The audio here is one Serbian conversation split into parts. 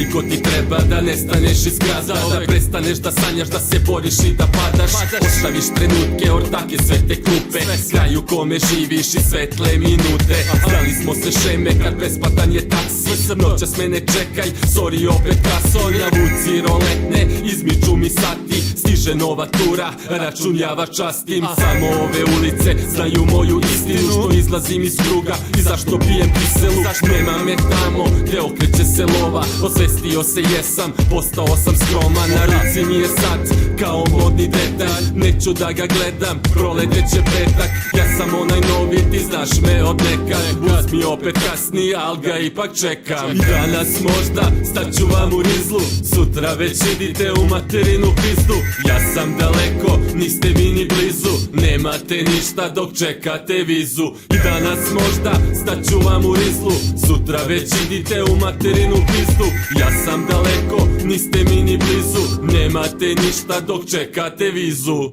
Koliko ti treba da nestaneš iz grada, da prestaneš da sanjaš, da se boriš i da padaš. Ostaviš trenutke, ortake, sve te klupe, kraj u kome živiš i svetle minute. Znali smo se šeme kad besplatan je taksi, noćas mene čekaj, sorry opet kaso. Navuci roletne, izmiču mi sati, stiže nova tura, račun ja vas častim. Samo ove ulice znaju moju istinu, što izlazim iz kruga i zašto pijem kiselu. Nema me tamo gde okreće se lova, osvestio se jesam, postao sam skroman. Na ruci mi je sad kao modni detalj, neću da ga gledam, proleteće petak. Ja sam onaj novi, ti znaš me od nekad, uzmi opet kasni, al ga ipak čekam. I danas možda staću vam u rizlu, sutra već idite u materinu pizdu. Ja sam daleko, niste vi ni blizu, nemate ništa dok čekate vizu. I danas možda staću vam u rizlu, sutra već idite u materinu pizdu. Ja sam daleko, niste mi ni blizu, nemate ništa dok čekate vizu.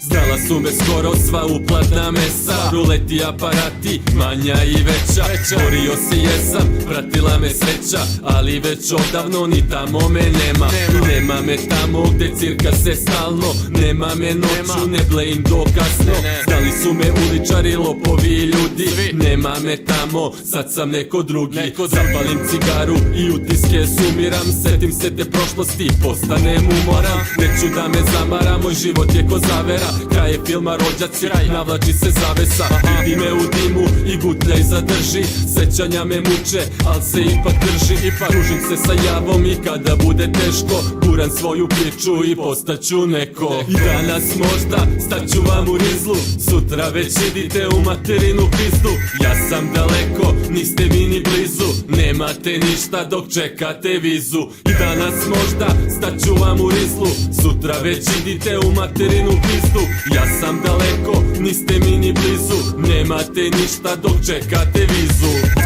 Znala su me skoro sva uplatna mesa, ruleti aparati, manja i veća. Borio se jesam, pratila me sreća, ali već odavno ni tamo me nema. I nema me tamo gde cirka se stalno, nema me noću, ne blejim do kasno. Znali su me uličari, lopovi i ljudi, nema me tamo, sad sam neko drugi. Zapalim cigaru i utiske sumiram, setim se te prošlosti, postanem umoran. Neću da me zamara, moj život je ko zavera, kraj je filma rođaci, navlači se zavesa. Vidi me u dimu i gutljaj zadrži, sećanja me muče, al se ipak drži. Družim se sa javom i kada bude teško, guram svoju priču i postaću neko. I danas možda staću vam u rizlu, sutra već idite u materinu pizdu. Ja sam daleko, niste vi ni blizu, nemate ništa dok čekate vizu. I danas možda staću vam u rizlu, sutra već idite u materinu pizdu. Ja sam daleko, niste mi ni blizu, nemate ništa dok čekate vizu.